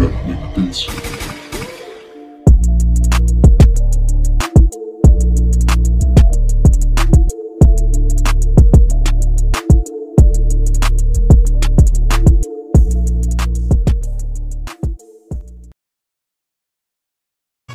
tulad ng puso.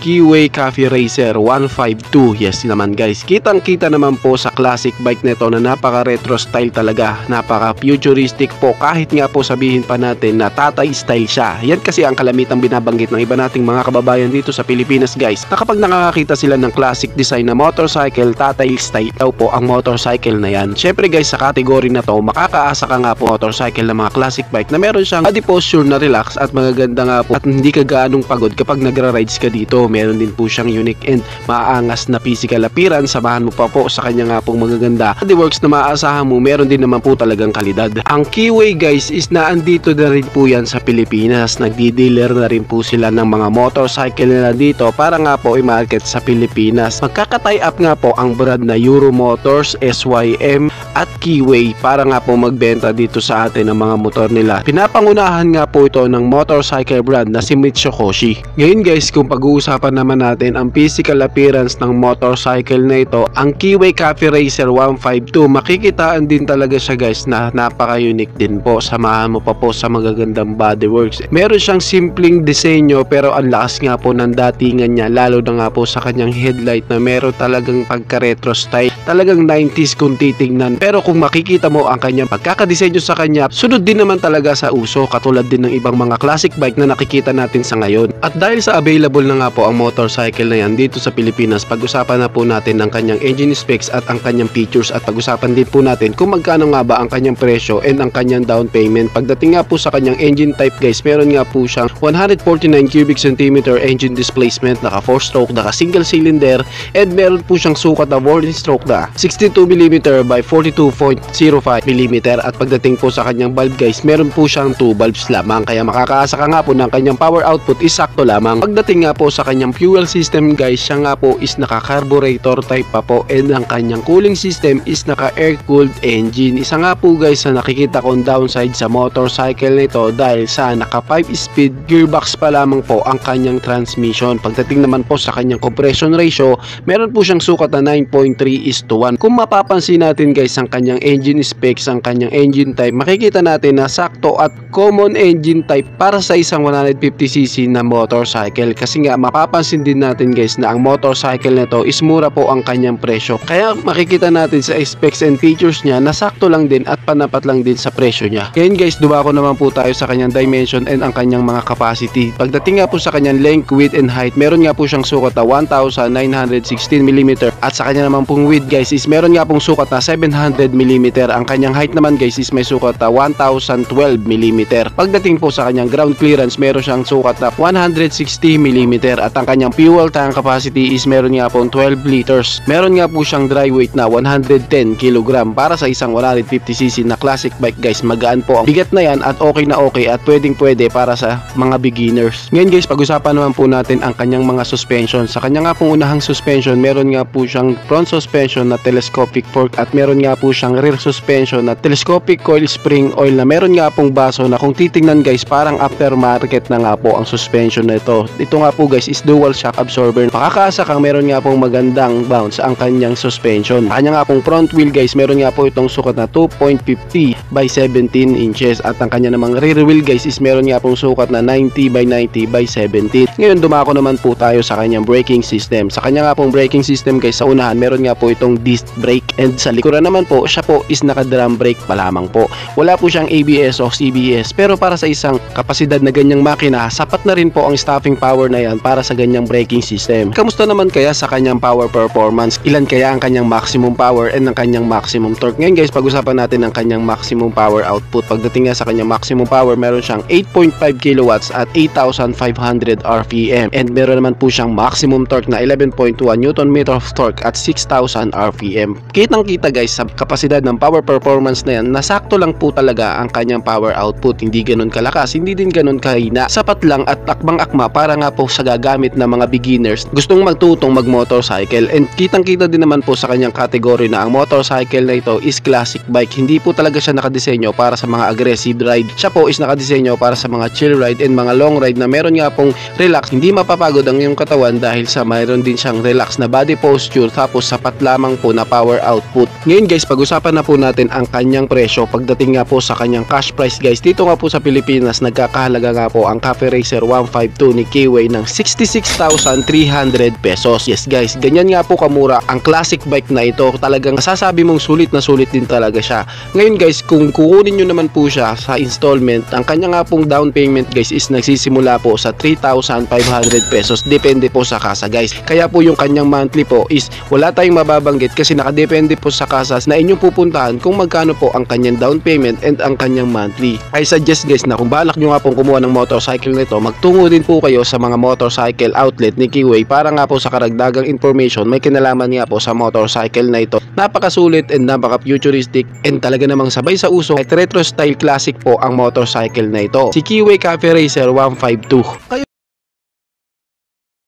Keyway Cafe Racer 152. Yes naman guys, kitang kita naman po sa classic bike nito na napaka retro style talaga, napaka futuristic po, kahit nga po sabihin pa natin na tatay style siya. Yan kasi ang kalamitang binabanggit ng iba nating mga kababayan dito sa Pilipinas guys, na kapag nakakakita sila ng classic design na motorcycle, tatay style daw po ang motorcycle na yan. Syempre guys, sa category na to, makakaasa ka nga po motorcycle na mga classic bike na meron siyang body posture na relax at magaganda nga po at hindi ka gaanong pagod kapag nagra-rides ka dito. Meron din po siyang unique and maaangas na physical appearance. Samahan mo pa po sa kanya nga pong magaganda bodyworks na maaasahan mo, meron din naman po talagang kalidad. Ang Keyway guys is na andito na rin po yan sa Pilipinas. Nagdi-dealer na rin po sila ng mga motorcycle nila dito para nga po i-market sa Pilipinas. Magkaka-tie up nga po ang brand na Euro Motors, SYM at Keyway para nga po magbenta dito sa atin ng mga motor nila. Pinapangunahan nga po ito ng motorcycle brand na si Mitsukoshi. Ngayon guys, kung pag-uusapan naman natin ang physical appearance ng motorcycle na ito, ang Keyway Cafe Racer 152, makikitaan din talaga siya guys na napaka-unique din po. Samahan mo pa po sa magagandang bodyworks. Meron siyang simpleng disenyo pero ang lakas nga po ng datingan niya, lalo na nga po sa kanyang headlight na meron talagang pagka-retro style. Talagang 90s kung titingnan. Pero kung makikita mo ang kanyang pagkakadesenyo sa kanya, sunod din naman talaga sa uso, katulad din ng ibang mga classic bike na nakikita natin sa ngayon. At dahil sa available na nga po ang motorcycle na yan dito sa Pilipinas, pag-usapan na po natin ang kanyang engine specs at ang kanyang features, at pag-usapan din po natin kung magkano nga ba ang kanyang presyo and ang kanyang down payment. Pagdating nga po sa kanyang engine type guys, meron nga po siyang 149 cubic centimeter engine displacement, naka 4-stroke, naka single cylinder, and meron po siyang sukat na rolling stroke na 62mm by 42.05mm. At pagdating po sa kanyang valve guys, meron po siyang 2 valves lamang, kaya makakaasa ka nga po ng kanyang power output is sakto lamang. Pagdating nga po sa kanyang fuel system guys, siya nga po is naka carburetor type pa po, and ang kanyang cooling system is naka air cooled engine. Isa nga po guys sa nakikita kong downside sa motorcycle nito, dahil sa naka 5 speed gearbox pa lamang po ang kanyang transmission. Pagdating naman po sa kanyang compression ratio, meron po siyang sukat na 9.3:1. Kung mapapansin natin guys ang kanyang engine specs, ang kanyang engine type, makikita natin na sakto at common engine type para sa isang 150cc na motorcycle. Kasi nga mapapansin din natin guys na ang motorcycle nito is mura po ang kanyang presyo, kaya makikita natin sa specs and features niya na sakto lang din at panapat lang din sa presyo niya. Ngayon guys, dumako naman po tayo sa kanyang dimension and ang kanyang mga capacity. Pagdating nga po sa kanyang length, width and height, meron nga po siyang sukat na 1916mm, at sa kanya naman pong width guys is meron nga pong sukat na 700mm. Ang kanyang height naman guys is may sukat na 1012mm. Pagdating po sa kanyang ground clearance, meron siyang sukat na 160mm, at ang kanyang fuel tank capacity is meron nga pong 12 liters. Meron nga po siyang dry weight na 110kg para sa isang 150cc na classic bike guys. Magaan po ang bigat na yan at okay at pwedeng para sa mga beginners. Ngayon guys, pag-usapan naman po natin ang kanyang mga suspension. Sa kanya nga pong unahang suspension, meron nga po siyang front suspension na telescopic fork, at meron nga po siyang rear suspension na telescopic coil spring oil na meron nga pong baso na kung titingnan guys, parang aftermarket na nga po ang suspension na ito. Ito nga po guys is dual shock absorber. Makakaasa kang meron nga pong magandang bounce ang kanyang suspension. Kanya nga pong front wheel guys, meron nga po itong sukat na 2.50 by 17 inches, at ang kanya namang rear wheel guys is meron nga pong sukat na 90 by 90 by 17. Ngayon dumako naman po tayo sa kanyang braking system. Sa kanya nga pong braking system guys, sa unahan meron nga po itong disc brake, and sa likuran naman po siya po is naka drum brake pa lamang po. Wala po siyang ABS o CBS, pero para sa isang kapasidad na ganyang makina, sapat na rin po ang stopping power na yan para sa ganyang braking system. Kamusta naman kaya sa kanyang power performance? Ilan kaya ang kanyang maximum power and ang kanyang maximum torque? Ngayon guys, pag-usapan natin ang kanyang maximum power output. Pagdating nga sa kanyang maximum power, meron siyang 8.5 kilowatts at 8,500 RPM, and meron naman po siyang maximum torque na 11.1 Newton meter of torque at 6,000 RPM. Kitang kita guys sa kapasidad ng power performance na yan, nasakto lang po talaga ang kanyang power output. Hindi ganun kalakas, hindi din ganun kahina. Sapat lang at akmang-akma para nga po sa gagamit ng mga beginners gustong magtutong mag-motorcycle. And kitang-kita din naman po sa kanyang category na ang motorcycle na ito is classic bike. Hindi po talaga siya nakadesenyo para sa mga aggressive ride. Siya po is nakadesenyo para sa mga chill ride and mga long ride na meron nga pong relax. Hindi mapapagod ang iyong katawan dahil sa mayroon din siyang relax na body posture tapos sapat lamang po na power output. Ngayon guys, pag-usapan na po natin ang kanyang presyo pagdating nga po sa kanyang cash price guys. Dito nga po sa Pilipinas, nagkakahalaga nga po ang Cafe Racer 152 ni Kiway ng 66,300 pesos. Yes guys, ganyan nga po kamura ang classic bike na ito. Talagang masasabi mong sulit na sulit din talaga siya. Ngayon guys, kung kukunin nyo naman po siya sa installment, ang kanya nga pong down payment guys is nagsisimula po sa 3,500 pesos. Depende po sa kasa guys. Kaya po yung kanyang monthly po is wala tayong mababanggit kasi nakadepende po sa kasas na inyong pupuntahan kung magkano po ang kanyang down payment and ang kanyang monthly. I suggest guys na kung balak nyo nga pong kumuha ng motorcycle nito, magtungo din po kayo sa mga motorcycle outlet ni Kiway para nga po sa karagdagang information may kinalaman nga po sa motorcycle na ito. Napakasulit and napaka-futuristic and talaga namang sabay sa uso at retro style classic po ang motorcycle na ito. Si Kiway Cafe Racer 152.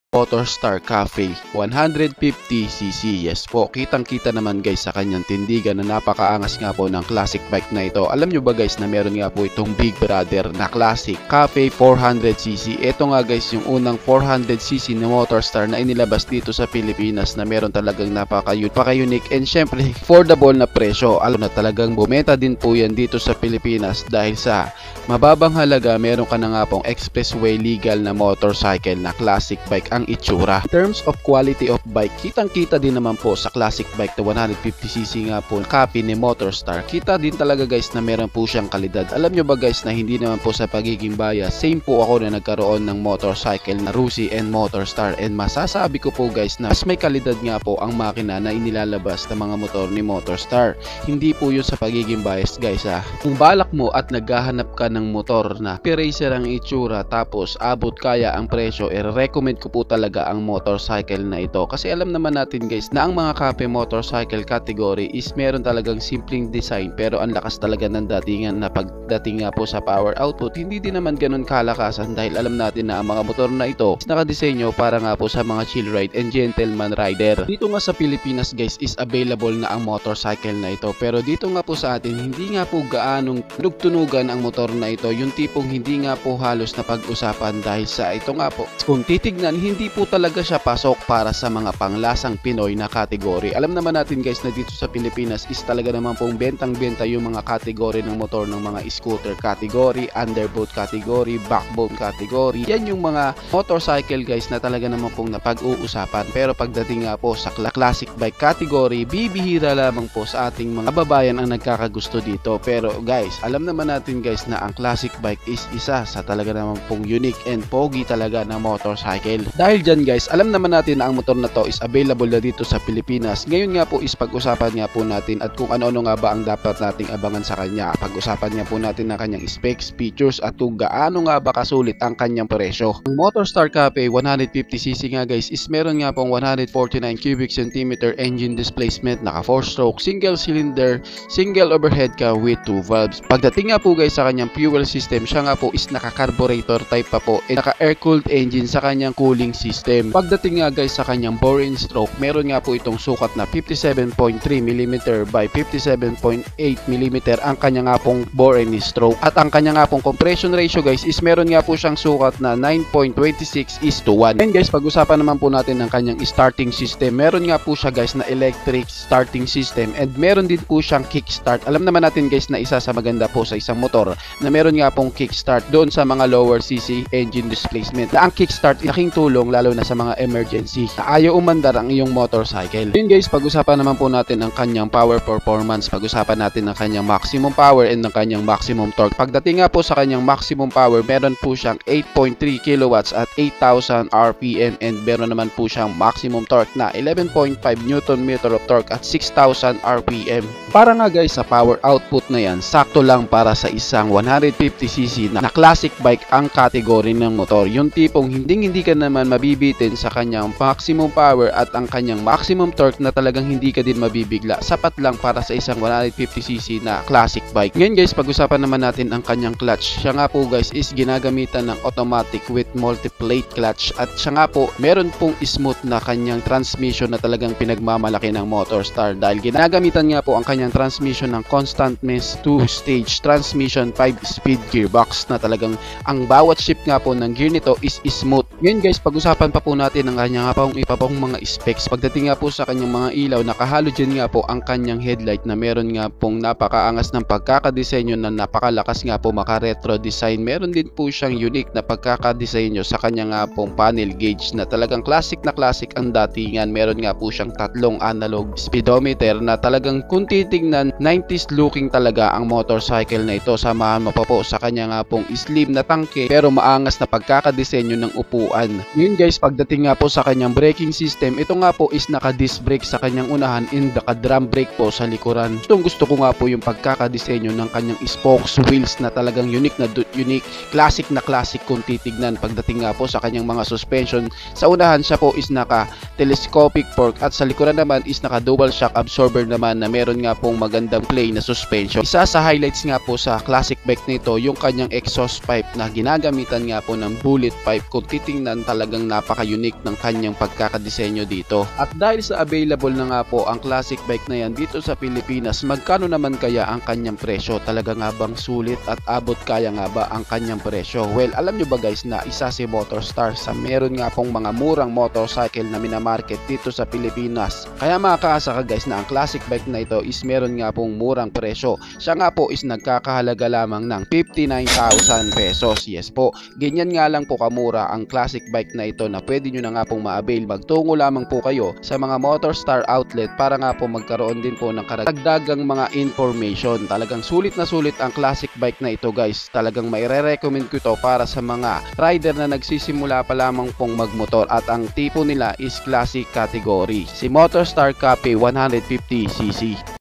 Motorstar Cafe 150cc. Yes po, kitang-kita naman guys sa kanyang tindigan na napakaangas nga po ng classic bike na ito. Alam nyo ba guys na meron nga po itong Big Brother na classic Cafe 400cc. Ito nga guys yung unang 400cc na Motorstar na inilabas dito sa Pilipinas na meron talagang napaka-unique and syempre affordable na presyo. Alam na talagang bumenta din po yan dito sa Pilipinas dahil sa mababang halaga meron ka na nga pong expressway legal na motorcycle na classic bike ang itsura. In terms of quality of bike, kitang-kita din naman po sa classic bike na 150cc nga po copy ni Motorstar. Kita din talaga guys na meron po siyang kalidad. Alam nyo ba guys na hindi naman po sa pagiging bias, same po ako na nagkaroon ng motorcycle na Rusi and Motorstar and masasabi ko po guys na mas may kalidad nga po ang makina na inilalabas ng mga motor ni Motorstar. Hindi po yun sa pagiging bias guys ha. Kung balak mo at naghahanap ka ng motor na Racer ang itsura tapos abot kaya ang presyo, recommend ko po talaga ang motorcycle na ito kasi alam naman natin guys na ang mga cafe motorcycle category is meron talagang simpleng design pero ang lakas talaga ng datingan na pagdating nga po sa power output hindi din naman ganun kalakasan dahil alam natin na ang mga motor na ito is nakadesenyo para nga po sa mga chill ride and gentleman rider. Dito nga sa Pilipinas guys is available na ang motorcycle na ito pero dito nga po sa atin hindi nga po gaanong tugtunugan ang motor na ito, yung tipong hindi nga po halos na pag-usapan dahil sa ito nga po kung titignan hindi po talaga siya pasok para sa mga panglasang Pinoy na category. Alam naman natin guys na dito sa Pilipinas is talaga naman pong bentang-benta yung mga category ng motor ng mga scooter category, underboat category, backbone category. Yan yung mga motorcycle guys na talaga naman pong napag-uusapan. Pero pagdating nga po sa classic bike category, bibihira lamang po sa ating mga kababayan ang nagkakagusto dito. Pero guys, alam naman natin guys na ang classic bike is isa sa talaga naman pong unique and pogi talaga na motorcycle. Dahil dyan guys, alam naman natin na ang motor na to is available na dito sa Pilipinas. Ngayon nga po is pag-usapan nga po natin at kung ano-ano nga ba ang dapat nating abangan sa kanya. Pag-usapan nga po natin na kanyang specs, features at kung gaano nga ba kasulit ang kanyang presyo. Ang Motorstar Cafe 150cc nga guys is meron nga pong 149 cubic centimeter engine displacement, naka 4-stroke, single cylinder, single overhead ka with 2 valves. Pagdating nga po guys sa kanyang fuel system, siya nga po is naka-carburetor type pa po and naka-air-cooled engine sa kanyang cooling system. Pagdating nga guys sa kanyang bore and stroke, meron nga po itong sukat na 57.3mm by 57.8mm ang kanya nga pong bore and stroke. At ang kanya nga pong compression ratio guys is meron nga po siyang sukat na 9.26:1. And guys, pag-usapan naman po natin ng kanyang starting system. Meron nga po siya guys na electric starting system and meron din po siyang kickstart. Alam naman natin guys na isa sa maganda po sa isang motor na meron nga pong kickstart doon sa mga lower cc engine displacement. Na ang kickstart laking tulong lalo na sa mga emergency na ayaw umandar ang iyong motorcycle. Yun guys, pag-usapan naman po natin ang kanyang power performance. Pag-usapan natin ang kanyang maximum power and ang kanyang maximum torque. Pagdating nga po sa kanyang maximum power, meron po siyang 8.3 kilowatts at 8,000 RPM and meron naman po siyang maximum torque na 11.5 Newton meter of torque at 6,000 RPM. Para nga guys sa power output na yan, sakto lang para sa isang 150cc na classic bike ang category ng motor. Yung tipong hindi ka naman mabibitin sa kanyang maximum power at ang kanyang maximum torque na talagang hindi ka din mabibigla. Sapat lang para sa isang 150cc na classic bike. Ngayon guys, pag-usapan naman natin ang kanyang clutch. Siya nga po guys is ginagamitan ng automatic with multi-plate clutch at siya nga po meron pong smooth na kanyang transmission na talagang pinagmamalaki ng Motorstar dahil ginagamitan nga po ang kanyang transmission ng Constant Miss 2-stage transmission 5-speed gearbox na talagang ang bawat shift nga po ng gear nito is smooth. Ngayon guys, pag-usapan pa po natin ang kanyang iba pong mga specs. Pagdating nga po sa kanyang mga ilaw, naka-halogen nga po ang kanyang headlight na meron nga pong napakaangas ng pagkakadesenyo na napakalakas nga po maka-retro design. Meron din po siyang unique na pagkakadesenyo sa kanyang nga pong panel gauge na talagang classic ang datingan. Meron nga po siyang tatlong analog speedometer na talagang kung titignan 90s looking talaga ang motorcycle na ito. Samahan mo pa po sa kanya nga pong slim na tangke pero maangas na pagkakadesenyo ng upuan. Ngayon guys, pagdating nga po sa kanyang braking system, ito nga po is naka-disc brake sa kanyang unahan and naka-drum brake po sa likuran. Gusto ko nga po yung pagkakadesenyo ng kanyang spokes wheels na talagang unique, classic kung titignan. Pagdating nga po sa kanyang mga suspension, sa unahan siya po is naka-telescopic fork at sa likuran naman is naka-dual shock absorber naman na meron nga pong magandang play na suspension. Isa sa highlights nga po sa classic bike nito yung kanyang exhaust pipe na ginagamitan nga po ng bullet pipe. Kung titingnan talagang napaka-unique ng kanyang pagkakadesenyo dito. At dahil sa available na nga po ang classic bike na yan dito sa Pilipinas, magkano naman kaya ang kanyang presyo? Talaga nga bang sulit at abot kaya nga ba ang kanyang presyo? Well, alam nyo ba guys na isa si Motorstar sa meron nga pong mga murang motorcycle na minamarket dito sa Pilipinas. Kaya makakaasa ka guys na ang classic bike na ito is meron nga pong murang presyo. Siya nga po is nagkakahalaga lamang ng 59,000 pesos. Yes po, ganyan nga lang po kamura ang classic bike na ito na pwede nyo na nga pong ma-avail. Magtungo lamang po kayo sa mga Motorstar outlet para nga po magkaroon din po ng karagdagang mga information. Talagang sulit na sulit ang classic bike na ito guys. Talagang maire-recommend ko ito para sa mga rider na nagsisimula pa lamang pong magmotor at ang tipo nila is classic category. Si Motorstar Cafe 150cc.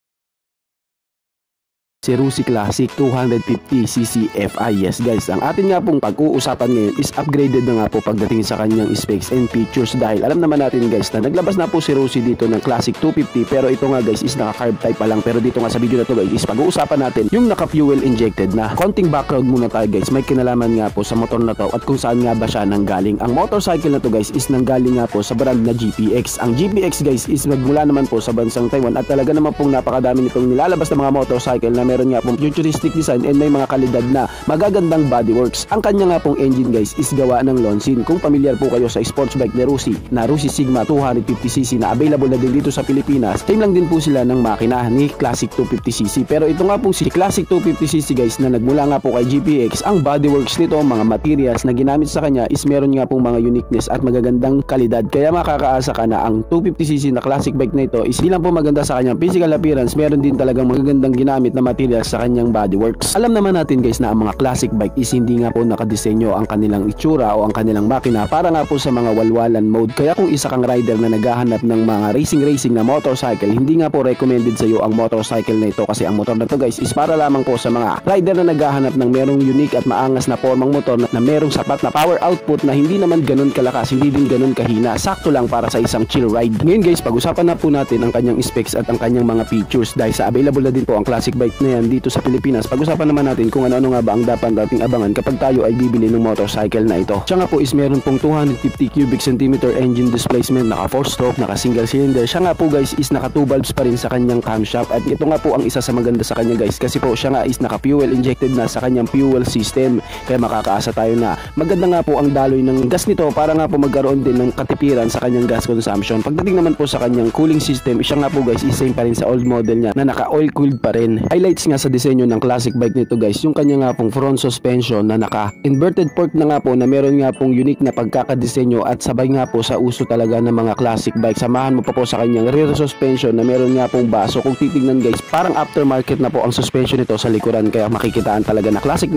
Cerusi Classic 250cc Fi. Yes guys, ang atin nga pong pag-uusapan ngayon is upgraded na nga po pagdating sa kanyang specs and features dahil alam naman natin guys na naglabas na po si Cerusi dito ng Classic 250 pero ito nga guys is naka-carb type pa lang. Pero dito nga sa video na to guys is pag-uusapan natin yung naka-fuel injected na. Konting background muna tayo guys, may kinalaman nga po sa motor na to at kung saan nga ba siya nanggaling. Ang motorcycle na to guys is nanggaling nga po sa brand na GPX. Ang GPX guys is nagmula naman po sa bansang Taiwan at talaga naman pong napakadami nitong nilalabas na mga motorcycle na meron nga pong futuristic design and may mga kalidad na magagandang bodyworks. Ang kanya nga pong engine guys is gawa ng Lonsin. Kung familiar po kayo sa sports bike ni Rusi na Rusi Sigma 250cc na available na din dito sa Pilipinas, same lang din po sila ng makina ni Classic 250cc. Pero ito nga pong si Classic 250cc guys na nagmula nga po kay GPX, ang bodyworks nito, mga materials na ginamit sa kanya is meron nga pong mga uniqueness at magagandang kalidad. Kaya makakaasa ka na ang 250cc na classic bike na ito is di lang po maganda sa kanyang physical appearance, meron din talagang magagandang ginamit na materials sa kanyang bodyworks. Alam naman natin guys na ang mga classic bike is hindi nga po nakadesenyo ang kanilang itsura o ang kanilang makina para nga po sa mga walwalan mode. Kaya kung isa kang rider na naghahanap ng mga racing na motorcycle, hindi nga po recommended sa iyo ang motorcycle na ito kasi ang motor na to guys is para lamang po sa mga rider na naghahanap ng merong unique at maangas na formang motor na merong sapat na power output na hindi naman ganun kalakas, hindi din ganun kahina. Sakto lang para sa isang chill ride. Ngayon guys, pag-usapan na po natin ang kanyang specs at ang kanyang mga features dahil sa available na din po ang classic bike na yan dito sa Pilipinas. Pag-usapan naman natin kung ano-ano nga ba ang dapat nating abangan kapag tayo ay bibili ng motorcycle na ito. Siya nga po is meron pong 250 cubic centimeter engine displacement, naka 4-stroke, naka single cylinder. Siya nga po guys is naka 2 valves pa rin sa kanyang camshaft at ito nga po ang isa sa maganda sa kanya guys kasi po siya nga is naka fuel injected na sa kanyang fuel system. Kaya makakaasa tayo na maganda nga po ang daloy ng gas nito para nga po magkaroon din ng katipiran sa kanyang gas consumption. Pagdating naman po sa kanyang cooling system, siya nga po guys is same pa rin sa old model niya na naka oil cooled pa rin. Highlights nga sa disenyo ng classic bike nito guys yung kanya nga pong front suspension na naka inverted fork na nga po na meron nga pong unique na pagkakadesenyo at sabay nga po sa uso talaga ng mga classic bike. Samahan mo pa po sa kanyang rear suspension na meron nga pong baso. Kung titignan guys, parang aftermarket na po ang suspension nito sa likuran kaya makikitaan talaga na classic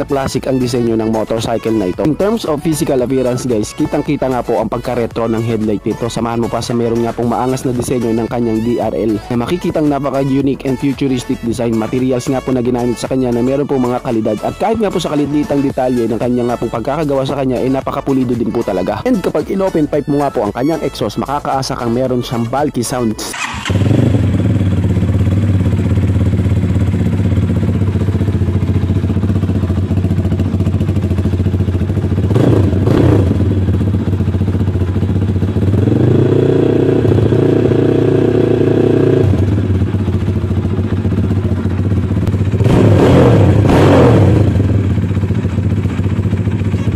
ang disenyo ng motorcycle na ito. In terms of physical appearance guys, kitang-kita nga po ang pagka-retro ng headlight nito. Samahan mo pa sa meron nga pong maangas na disenyo ng kanyang DRL na makikitang napaka-unique and futuristic design. Materials nga po na ginamit sa kanya na meron po mga kalidad, at kahit nga po sa kalilitang detalye ng kanya nga pong pagkakagawa sa kanya ay napakapulido din po talaga. And kapag in-open pipe mo nga po ang kanyang exhaust, makakaasa kang meron siyang bulky sounds.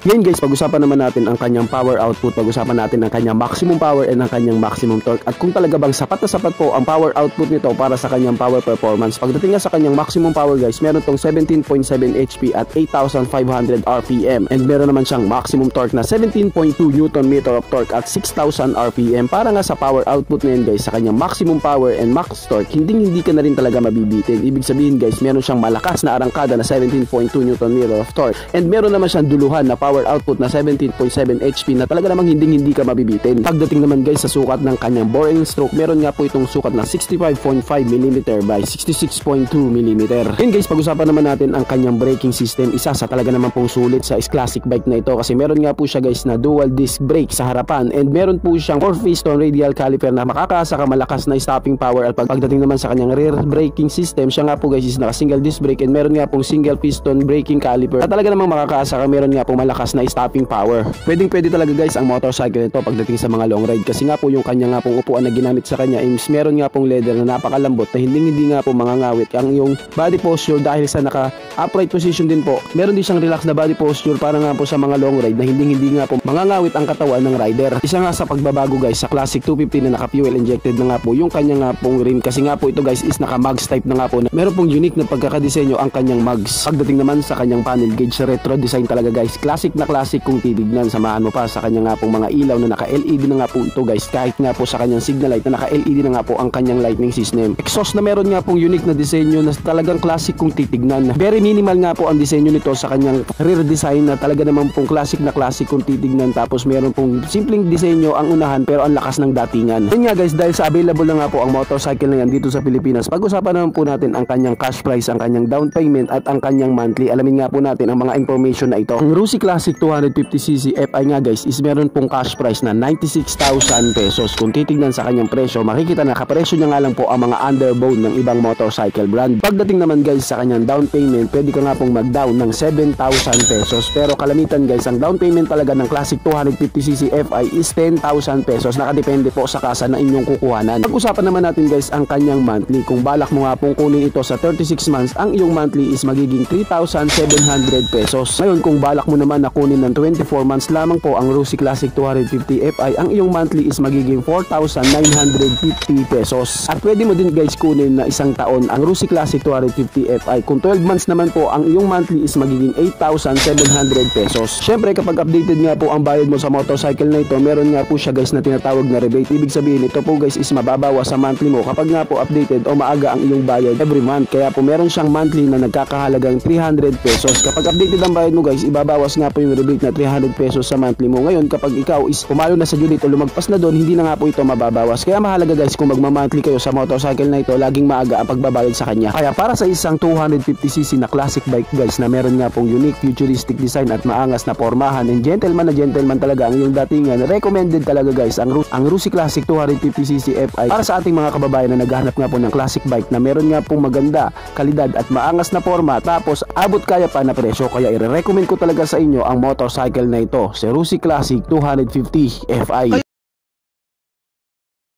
Ngayon guys, pag-usapan naman natin ang kanyang power output, pag-usapan natin ang kanyang maximum power and ang kanyang maximum torque, at kung talaga bang sapat na sapat po ang power output nito para sa kanyang power performance. Pagdating nga sa kanyang maximum power guys, meron tong 17.7 HP at 8,500 RPM, and meron naman siyang maximum torque na 17.2 Nm of torque at 6,000 RPM. Para nga sa power output na yun guys, sa kanyang maximum power and max torque, hindi ka na rin talaga mabibitin. Ibig sabihin guys, meron siyang malakas na arangkada na 17.2 Nm of torque, and meron naman siyang duluhan na power output na 17.7 HP na talaga namang hindi ka mabibitin. Pagdating naman guys sa sukat ng kanyang bore and stroke, meron nga po itong sukat na 65.5 mm by 66.2 mm. And guys, pag-usapan naman natin ang kanyang braking system. Isa sa talaga naman pong sulit sa classic bike na ito, kasi meron nga po siya guys na dual disc brake sa harapan, and meron po siyang 4-piston radial caliper na makakaasa ka malakas na stopping power. At pagdating naman sa kanyang rear braking system, siya nga po guys is naka single disc brake, and meron nga pong single piston braking caliper at talaga namang makakaasa ka meron nga po malakas na stopping power. Pwede talaga guys ang motorcycle nito pagdating sa mga long ride, kasi nga po yung kanya nga pong upuan na ginamit sa kanya is meron nga pong leather na napakalambot na hindi nga po mangangawit. Ang yung body posture, dahil sa naka upright position din po, meron din siyang relax na body posture para nga po sa mga long ride na hindi nga po mangangawit ang katawan ng rider. Isa nga sa pagbabago guys sa Classic 250 na naka fuel injected na nga po yung kanya nga pong rim, kasi nga po ito guys is naka mags type na nga po, na meron pong unique na pagkakadisenyo ang kanyang mags. Pagdating naman sa kanyang panel gauge, retro design talaga guys, classic kung titignan. Samahan mo pa sa kanya nga pong mga ilaw na naka LED na nga po ito guys, kahit nga po sa kanyang signal light na naka LED na nga po ang kanyang lightning system. Exhaust na meron nga pong unique na disenyo na talagang classic kung titignan. Very minimal nga po ang disenyo nito sa kanyang rear design na talaga naman pong classic kung titignan. Tapos meron pong simpleng disenyo ang unahan pero ang lakas ng datingan. Yan nga guys, dahil sa available na nga po ang motorcycle na yan dito sa Pilipinas, pag-usapan naman po natin ang kanyang cash price, ang kanyang down payment at ang kanyang monthly. Alamin nga po natin ang mga information na ito. Ang Rusi Classic 250cc FI nga guys is meron pong cash price na 96,000 pesos. Kung titignan sa kanyang presyo, makikita na kapresyo niya nga lang po ang mga underbone ng ibang motorcycle brand. Pagdating naman guys sa kanyang down payment, pwede ka nga pong mag-down ng 7,000 pesos. Pero kalamitan guys, ang down payment talaga ng Classic 250cc FI is 10,000 pesos. Nakadepende po sa kasa na inyong kukuhanan. Pag-usapan naman natin guys ang kanyang monthly. Kung balak mo nga pong kunin ito sa 36 months, ang iyong monthly is magiging 3,700 pesos. Ngayon kung balak mo naman na kunin ng 24 months lamang po ang Rusi Classic 250 FI, ang iyong monthly is magiging 4,950 pesos. At pwede mo din guys kunin na isang taon ang Rusi Classic 250 FI. Kung 12 months naman po, ang iyong monthly is magiging 8,700 pesos. Syempre kapag updated nga po ang bayad mo sa motorcycle na ito, meron nga po siya guys na tinatawag na rebate. Ibig sabihin ito po guys is mababawas sa monthly mo kapag nga po updated o maaga ang iyong bayad every month. Kaya po meron siyang monthly na nagkakahalagang 300 pesos. Kapag updated ang bayad mo guys, ibabawas nga po yung rebate na 300 pesos sa monthly mo. Ngayon kapag ikaw is pumalo na sa unit o lumagpas na doon, hindi na nga po ito mababawas. Kaya mahalaga guys kung magma-monthly kayo sa motorcycle na ito, laging maaga ang pagbabayad sa kanya. Kaya para sa isang 250cc na classic bike guys na meron nga pong unique futuristic design at maangas na pormahan and gentleman talaga ang iyong datingan, recommended talaga guys ang Rusi Classic 250cc FI para sa ating mga kababayan na naghahanap nga po ng classic bike na meron nga pong maganda, kalidad at maangas na porma, tapos abot kaya pa na presyo. Kaya i-recommend ko talaga sa inyo ang motorcycle na ito, si Rusi Classic 250 FI.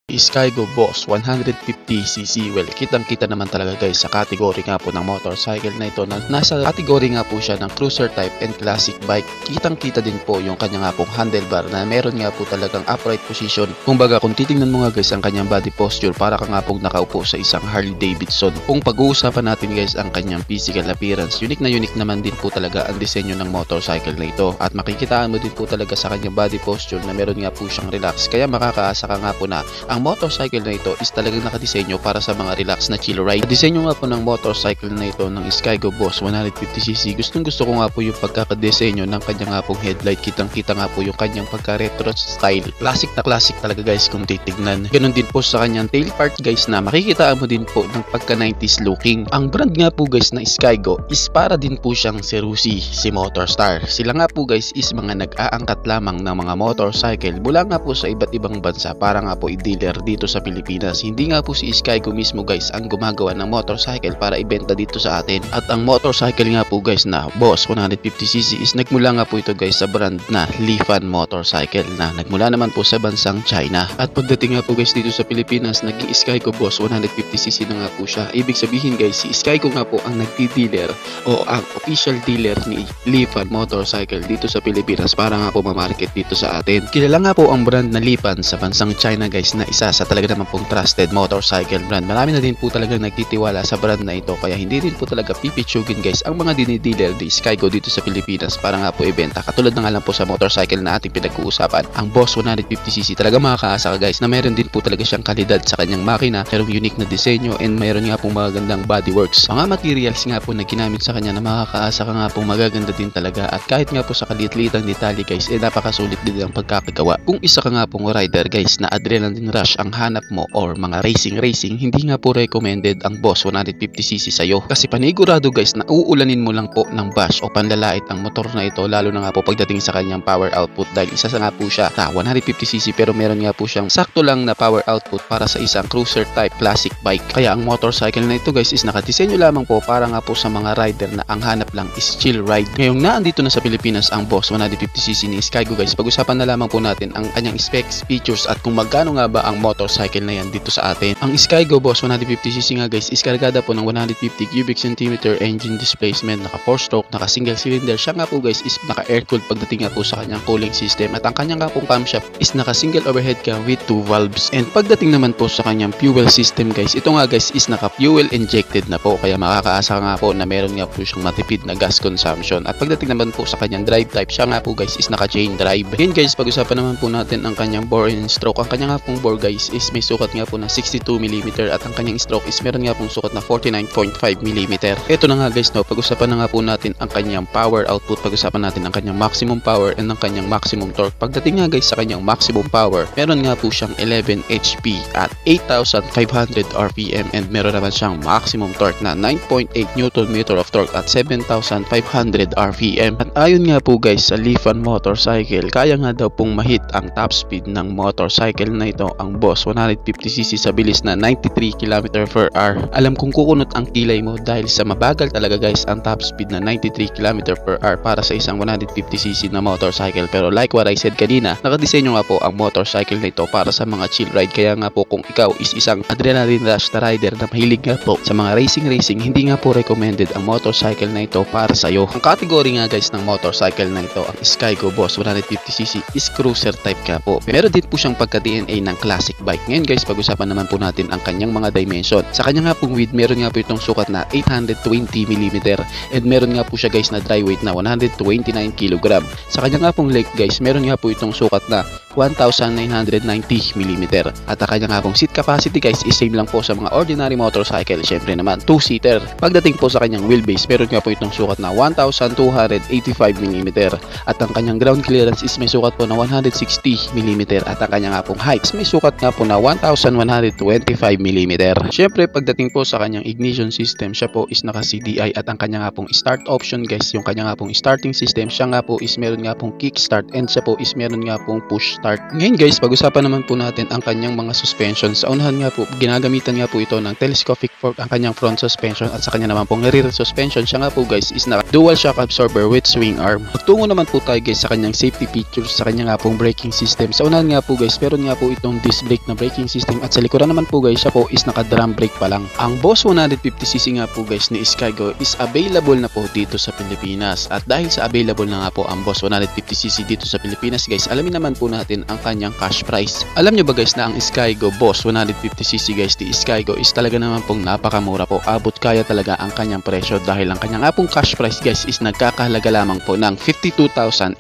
Skygo Boss 150cc. Well, kitang-kita naman talaga guys sa category nga po ng motorcycle na ito na nasa category nga po siya ng cruiser type and classic bike. Kitang-kita din po yung kanya nga pong handlebar na meron nga po talagang upright position. Kumbaga kung titingnan mo nga guys ang kanyang body posture, para ka nga pong nakaupo sa isang Harley Davidson. Kung pag-uusapan natin guys ang kanyang physical appearance, unique naman din po talaga ang disenyo ng motorcycle na ito. At makikitaan mo din po talaga sa kanyang body posture na meron nga po siyang relax. Kaya makakaasa ka nga po na ang ang motorcycle na ito is talagang nakadisenyo para sa mga relax na chill ride. Disenyo nga po ng motorcycle na ito ng Skygo Boss 150cc. Gustong gusto ko nga po yung pagkakadesenyo ng kanyang nga pong headlight. Kitang kita nga po yung kanyang pagka-retro style. Classic na classic talaga guys kung titignan. Ganon din po sa kanyang tail part guys na makikitaan mo din po ng pagka 90s looking. Ang brand nga po guys na Skygo is para din po siyang si Rusi, si Motorstar. Sila nga po guys is mga nag-aangkat lamang ng mga motorcycle mula nga po sa iba't ibang bansa para nga po i-dealer dito sa Pilipinas. Hindi nga po si Skygo mismo guys ang gumagawa ng motorcycle para ibenta dito sa atin. At ang motorcycle nga po guys na Boss 150cc is nagmula nga po ito guys sa brand na Lifan Motorcycle na nagmula naman po sa bansang China. At pagdating nga po guys dito sa Pilipinas, naging Skygo Boss 150cc na nga po siya. Ibig sabihin guys, si Skygo nga po ang nagdi-dealer o ang official dealer ni Lifan Motorcycle dito sa Pilipinas para nga po mamarket dito sa atin. Kilala nga po ang brand na Lifan sa bansang China guys na isa sa talaga naman pong trusted motorcycle brand. Marami na din po talagang nagtitiwala sa brand na ito kaya hindi din po talaga pipitsugin guys ang mga dinidealer ni Skygo dito sa Pilipinas para nga po ibenta. Katulad na nga lang po sa motorcycle na ating pinag-uusapan, ang Boss 150cc talaga makakaasa ka guys na meron din po talaga siyang kalidad sa kanyang makina, merong unique na disenyo and mayroon nga pong magagandang bodyworks. Mga materials nga po na ginamit sa kanya na makakaasa ka nga pong magaganda din talaga at kahit nga po sa kaliit-liitang detalye guys napakasulit din ang pagkakagawa. Kung isa ka nga pong rider guys na adrenaline rush ang hanap mo or mga racing, hindi nga po recommended ang Boss 150cc sa'yo kasi panigurado guys na uulanin mo lang po ng bash o panlalait ang motor na ito lalo na nga po pagdating sa kanyang power output dahil isa sa nga po siya 150cc pero meron nga po siyang sakto lang na power output para sa isang cruiser type classic bike. Kaya ang motorcycle na ito guys is nakadisenyo lamang po para nga po sa mga rider na ang hanap lang is chill ride. Ngayong naandito na sa Pilipinas ang Boss 150cc ni Skygo guys, pag-usapan na lamang po natin ang kanyang specs, features at kung magkano nga ba ang motorcycle na yan dito sa atin. Ang Skygo Boss 150cc nga guys is kargada po ng 150 cubic centimeter engine displacement, naka 4-stroke, naka single cylinder. Siya nga po guys is naka air-cooled pagdating nga po sa kanyang cooling system at ang kanyang nga pong camshaft is naka single overhead cam with 2 valves. And pagdating naman po sa kanyang fuel system guys, ito nga guys is naka fuel injected na po kaya makakaasa nga po na meron nga po siyang matipid na gas consumption. At pagdating naman po sa kanyang drive type, siya nga po guys is naka chain drive. Ngayon guys, pag-usapan naman po natin ang kanyang bore and stroke. Ang kanyang nga pong bore guys is may sukat nga po na 62mm at ang kanyang stroke is meron nga pong sukat na 49.5mm. Ito na nga guys, no, pag-usapan na nga po natin ang kanyang power output, pag-usapan natin ang kanyang maximum power and ang kanyang maximum torque. Pagdating nga guys sa kanyang maximum power, meron nga po siyang 11 HP at 8,500 RPM and meron naman siyang maximum torque na 9.8 Nm of torque at 7,500 RPM. At ayon nga po guys sa Lifan Motorcycle, kaya nga daw pong mahit ang top speed ng motorcycle na ito ang Boss 150cc sa bilis na 93 km/h. Alam kong kukunot ang kilay mo dahil sa mabagal talaga guys ang top speed na 93 km/h para sa isang 150cc na motorcycle. Pero like what I said kanina, nakadisenyo nga po ang motorcycle na ito para sa mga chill ride. Kaya nga po kung ikaw is isang adrenaline rush na rider na mahilig nga po sa mga racing, hindi nga po recommended ang motorcycle na ito para sa iyo. Ang category nga guys ng motorcycle na ito, ang Skygo Boss 150cc is cruiser type ka po. Meron din po siyang pagka-DNA ng classic bike. Ngayon guys, pag-usapan naman po natin ang kanyang mga dimension. Sa kanya nga pong width, meron nga po itong sukat na 820mm and meron nga po siya guys na dry weight na 129 kg. Sa kanya nga pong length guys, meron nga po itong sukat na 1,990mm at ang kanya nga pong seat capacity guys is same lang po sa mga ordinary motorcycle. Syempre naman 2-seater. Pagdating po sa kanyang wheelbase, meron nga po itong sukat na 1,285mm at ang kanyang ground clearance is may sukat po na 160mm at ang kanya nga pong height is may sukat nga po na 1,125mm. Syempre pagdating po sa kanyang ignition system, siya po is naka CDI at ang kanya nga pong start option guys, yung kanya nga pong starting system, siya nga po is meron nga pong kickstart and siya po is meron nga pong push start. Ngayon guys, pag-usapan naman po natin ang kanyang mga suspension. Sa unahan nga po, ginagamitan nga po ito ng telescopic fork ang kanyang front suspension at sa kanya naman pong rear suspension, siya nga po guys is na dual shock absorber with swing arm. Magtungo naman po tayo guys sa kanyang safety features, sa kanya nga pong braking system. Sa unahan nga po guys, meron nga po itong disc brake na braking system at sa likuran naman po guys, siya po is naka drum brake pa lang. Ang Boss 150cc nga po guys ni Skygo is available na po dito sa Pilipinas at dahil sa available na nga po ang Boss 150cc dito sa Pilipinas guys, alamin naman po natin ang kanyang cash price. Alam nyo ba guys na ang Skygo Boss 150cc guys ni Skygo is talaga naman pong napakamura po. Abot kaya talaga ang kanyang presyo dahil ang kanyang apong cash price guys is nagkakahalaga lamang po ng 52,800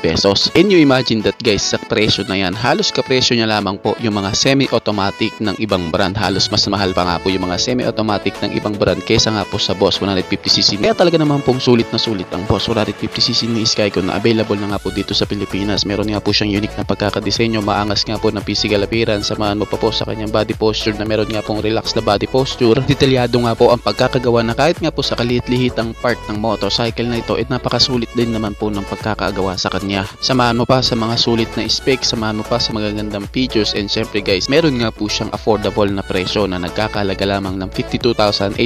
pesos. Can you imagine that guys, sa presyo na yan, halos kapresyo niya lamang lamang po yung mga semi-automatic ng ibang brand. Halos mas mahal pa nga po yung mga semi-automatic ng ibang brand kesa nga po sa Boss 150cc. Kaya talaga naman pong sulit na sulit ang Boss 150cc ni Skygo na available na nga po dito sa Pilipinas. Meron nga po siyang unique na pagkakadesenyo, maangas nga po ng physical appearance, samahan mo pa po sa kanyang body posture na meron nga pong relaxed na body posture. Detalyado nga po ang pagkakagawa na kahit nga po sa kaliit-lihitang part ng motorcycle na ito, napakasulit din naman po ng pagkakagawa sa kanya. Samahan mo pa sa mga sulit na specs, samahan mo pa sa magagandang features, and syempre guys, meron nga po siyang affordable na presyo na nagkakalaga lamang ng 52,800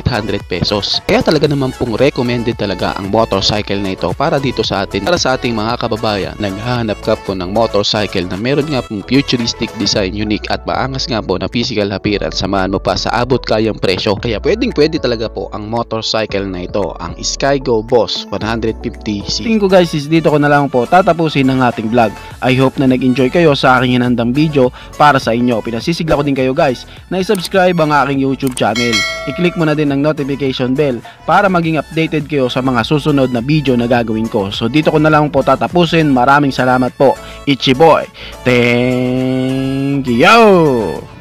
pesos. Kaya talaga naman pong recommended talaga ang motorcycle na ito para dito sa atin, para sa ating mga kababayan naghahanap ka po ng motorcycle na meron nga pong futuristic design, unique at maangas nga po na physical appearance, samahan mo pa sa abot kayang presyo. Kaya pwede talaga po ang motorcycle na ito, ang Skygo Boss 150cc. Tingin ko guys is dito ko na lang po tatapusin ang ating vlog. I hope na nag-enjoy kayo sa aking hinandang video para sa inyo. Pinasisigla ko din kayo guys na i-subscribe ang aking YouTube channel. I-click mo na din ang notification bell para maging updated kayo sa mga susunod na video na gagawin ko. So dito ko na lang po tatapusin. Maraming salamat po. Ichi boy. Thank you.